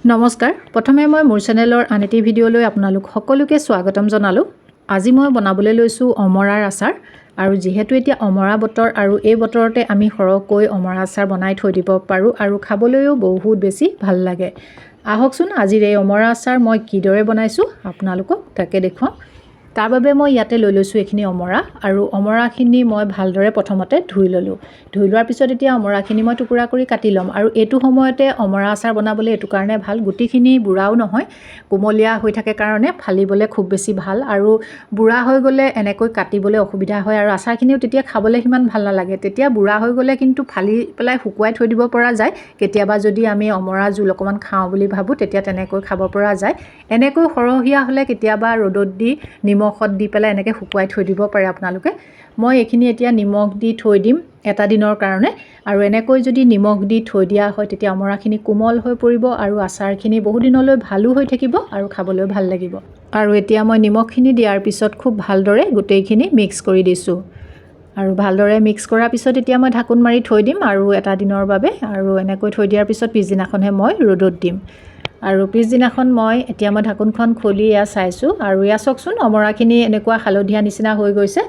নমস্কাৰ প্ৰথমে মই মোৰ চেনেলৰ আন এটি ভিডিঅ'লৈ আপোনালোক সকলোকে স্বাগতম জনালোঁ। আজি মই বনাবলৈ লৈছোঁ অমৰাৰ আচাৰ আৰু যিহেতু এতিয়া অমৰা বতৰ আৰু এই বতৰতে আমি সৰহকৈ অমৰা আচাৰ বনাই থৈ দিব পাৰোঁ আৰু খাবলৈও বহুত বেছি ভাল লাগে। আহকচোন আজিৰ এই অমৰা আচাৰ মই কিদৰে বনাইছোঁ আপোনালোকক তাকে দেখুৱাওঁ। তাৰ বাবে মই ইয়াতে লৈ লৈছোঁ এইখিনি অমৰা আৰু অমৰাখিনি মই ভালদৰে প্ৰথমতে ধুই ল'লোঁ। ধুই লোৱাৰ পিছত এতিয়া অমৰাখিনি মই টুকুৰা কৰি কাটি ল'ম আৰু এইটো সময়তে অমৰা আচাৰ বনাবলৈ এইটো কাৰণে ভাল, গুটিখিনি বুঢ়াও নহয়, কোমলীয়া হৈ থাকে কাৰণে ফালিবলৈ খুব বেছি ভাল আৰু বুঢ়া হৈ গ'লে এনেকৈ কাটিবলৈ অসুবিধা হয় আৰু আচাৰখিনিও তেতিয়া খাবলৈ সিমান ভাল নালাগে। তেতিয়া বুঢ়া হৈ গ'লে কিন্তু ফালি পেলাই শুকুৱাই থৈ দিব পৰা যায়। কেতিয়াবা যদি আমি অমৰা জোল অকণমান খাওঁ বুলি ভাবোঁ তেতিয়া তেনেকৈ খাব পৰা যায়। এনেকৈ সৰহীয়া হ'লে কেতিয়াবা ৰ'দত দি নিমখত দি পেলাই এনেকৈ শুকুৱাই থৈ দিব পাৰে আপোনালোকে। মই এইখিনি এতিয়া নিমখ দি থৈ দিম এটা দিনৰ কাৰণে আৰু এনেকৈ যদি নিমখ দি থৈ দিয়া হয় তেতিয়া অমৰাখিনি কোমল হৈ পৰিব আৰু আচাৰখিনি বহুদিনলৈ ভালো হৈ থাকিব আৰু খাবলৈ ভাল লাগিব। আৰু এতিয়া মই নিমখখিনি দিয়াৰ পিছত খুব ভালদৰে গোটেইখিনি মিক্স কৰি দিছোঁ আৰু ভালদৰে মিক্স কৰাৰ পিছত এতিয়া মই ঢাকোন মাৰি থৈ দিম আৰু এটা দিনৰ বাবে। আৰু এনেকৈ থৈ দিয়াৰ পিছত পিছদিনাখনহে মই ৰ'দত দিম আৰু পিছদিনাখন এতিয়া মই ঢাকোনখন খুলি এয়া চাইছোঁ আৰু এয়া চাওকচোন অমৰাখিনি এনেকুৱা হালধীয়া নিচিনা হৈ গৈছে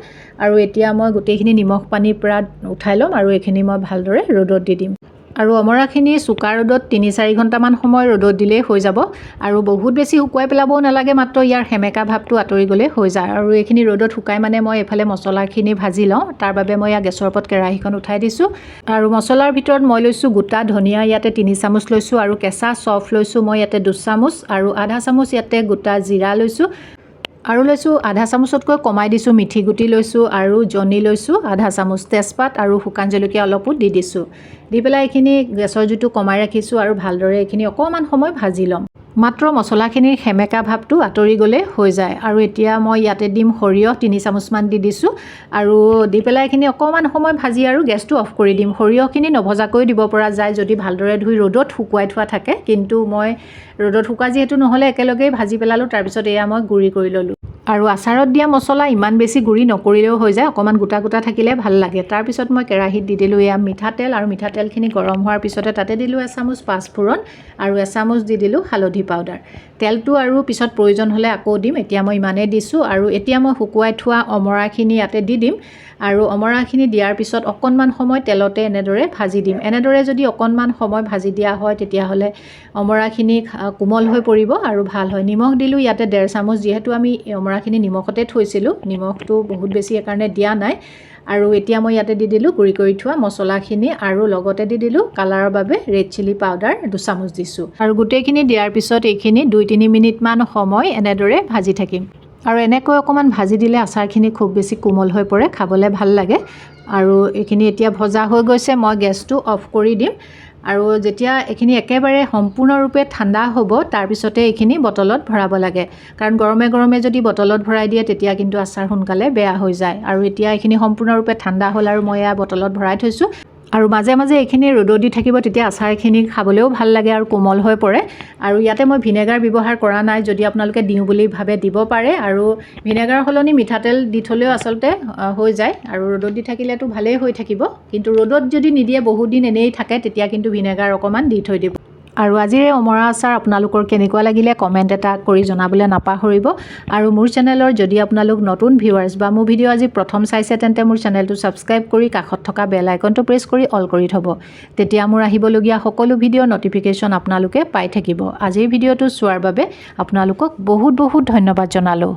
আৰু এতিয়া মই গোটেইখিনি নিমখ পানীৰ পৰা উঠাই ল'ম আৰু এইখিনি মই ভালদৰে ৰ'দত দি দিম। আৰু অমৰাখিনি চোকা ৰ'দত ৩-৪ ঘণ্টামান সময় ৰ'দত দিলেই হৈ যাব আৰু বহুত বেছি শুকুৱাই পেলাবও নালাগে, মাত্ৰ ইয়াৰ সেমেকা ভাৱটো আঁতৰি গ'লে হৈ যায়। আৰু এইখিনি ৰ'দত শুকাই মই এইফালে মছলাখিনি ভাজি লওঁ। তাৰ বাবে মই গেছৰ ওপৰত কেৰাহীখন উঠাই দিছোঁ আৰু মছলাৰ ভিতৰত মই লৈছোঁ গোটা ধনিয়া ইয়াতে ৩ চামুচ লৈছোঁ আৰু কেঁচা চফ লৈছোঁ মই ইয়াতে 2 চামুচ আৰু আধা চামুচ ইয়াতে গোটা জিৰা লৈছোঁ আৰু লৈছোঁ আধা চামুচতকৈ কমাই দিছোঁ মিঠি গুটি লৈছোঁ আৰু জনি লৈছোঁ আধা চামুচ, তেজপাত আৰু শুকান জলকীয়া অলপো দি দিছোঁ। দি পেলাই এইখিনি গেছৰ জুইটো কমাই ৰাখিছোঁ আৰু ভালদৰে এইখিনি অকণমান সময় ভাজি ল'ম। মাত্ৰ মছলাখিনিৰ সেমেকা ভাৱটো আঁতৰি গ'লে হৈ যায়। আৰু এতিয়া মই ইয়াতে দিম সৰিয়হ 3 চামুচমান দি দিছোঁ আৰু দি পেলাই এইখিনি অকণমান সময় ভাজি আৰু গেছটো অফ কৰি দিম। সৰিয়হখিনি নভজাকৈ দিব পৰা যায় যদি ভালদৰে ধুই ৰ'দত শুকুৱাই থোৱা থাকে, কিন্তু মই ৰ'দত শুকুৱা যিহেতু নহ'লে একেলগেই ভাজি পেলালোঁ। তাৰপিছত এয়া মই গুড়ি কৰি ল'লোঁ আৰু আচাৰত দিয়া মছলা ইমান বেছি গুড়ি নকৰিলেও হৈ যায়, অকণমান গোটা গোটা থাকিলে ভাল লাগে। তাৰপিছত মই কেৰাহীত দি দিলোঁ এয়া মিঠাতেল আৰু মিঠাতেলখিনি গৰম হোৱাৰ পিছতে তাতে দিলোঁ এচামুচ পাঁচফোৰণ আৰু এচামুচ দি দিলোঁ হালধি পাউডাৰ। তেলটো আৰু পিছত প্ৰয়োজন হ'লে আকৌ দিম, এতিয়া মই ইমানেই দিছোঁ। আৰু এতিয়া মই শুকুৱাই থোৱা অমৰাখিনি ইয়াতে দি দিম আৰু অমৰাখিনি দিয়াৰ পিছত অকণমান সময় তেলতে এনেদৰে ভাজি দিম। এনেদৰে যদি অকণমান সময় ভাজি দিয়া হয় তেতিয়াহ'লে অমৰাখিনি কোমল হৈ পৰিব আৰু ভাল হয়। নিমখ দিলোঁ ইয়াতে 1.5 চামুচ, যিহেতু আমি অমৰাখিনি নিমখতে থৈছিলোঁ, নিমখটো বহুত বেছি সেইকাৰণে দিয়া নাই। আৰু এতিয়া মই ইয়াতে দি দিলোঁ গুড়ি কৰি থোৱা মছলাখিনি আৰু লগতে দি দিলোঁ কালাৰৰ বাবে ৰেড চিলি পাউডাৰ 2 চামুচ দিছোঁ আৰু গোটেইখিনি দিয়াৰ পিছত এইখিনি 2-3 মিনিটমান সময় এনেদৰে ভাজি থাকিম। আৰু এনেকৈ অকণমান ভাজি দিলে আচাৰখিনি খুব বেছি কোমল হৈ পৰে, খাবলৈ ভাল লাগে। আৰু এইখিনি এতিয়া ভজা হৈ গৈছে, মই গেছটো অফ কৰি দিম আৰু যেতিয়া এইখিনি একেবাৰে সম্পূৰ্ণৰূপে ঠাণ্ডা হ'ব তাৰপিছতে এইখিনি বটলত ভৰাব লাগে, কাৰণ গৰমে গৰমে যদি বটলত ভৰাই দিয়ে তেতিয়া কিন্তু আচাৰ সোনকালে বেয়া হৈ যায়। আৰু এতিয়া এইখিনি সম্পূৰ্ণৰূপে ঠাণ্ডা হ'ল আৰু মই এয়া বটলত ভৰাই থৈছোঁ আৰু মাজে মাজে এইখিনি ৰ'দত দি থাকিব, তেতিয়া আচাৰখিনি খাবলৈও ভাল লাগে আৰু কোমল হৈ পৰে। আৰু ইয়াতে মই ভিনেগাৰ ব্যৱহাৰ কৰা নাই, যদি আপোনালোকে দিওঁ বুলি ভাবে দিব পাৰে আৰু ভিনেগাৰ সলনি মিঠাতেল দি থ'লেও আচলতে হৈ যায় আৰু ৰ'দত দি থাকিলেতো ভালেই হৈ থাকিব। কিন্তু ৰ'দত যদি নিদিয়ে বহুত দিন এনেই থাকে তেতিয়া কিন্তু ভিনেগাৰ অকণমান দি থৈ দিব। আৰু আজিৰ এই অমৰা আচাৰ আপোনালোকৰ কেনেকুৱা লাগিলে কমেণ্ট এটা কৰি জনাবলৈ নাপাহৰিব। আৰু মোৰ চেনেলৰ যদি আপোনালোক নতুন ভিউৱাৰ্ছ বা মোৰ ভিডিঅ' আজি প্ৰথম চাইছে তেন্তে মোৰ চেনেলটো ছাবস্ক্ৰাইব কৰি কাষত থকা বেল আইকনটো প্ৰেছ কৰি অল কৰি থ'ব, তেতিয়া মোৰ আহিবলগীয়া সকলো ভিডিঅ' নটিফিকেশ্যন আপোনালোকে পাই থাকিব। আজিৰ ভিডিঅ'টো চোৱাৰ বাবে আপোনালোকক বহুত বহুত ধন্যবাদ জনালোঁ।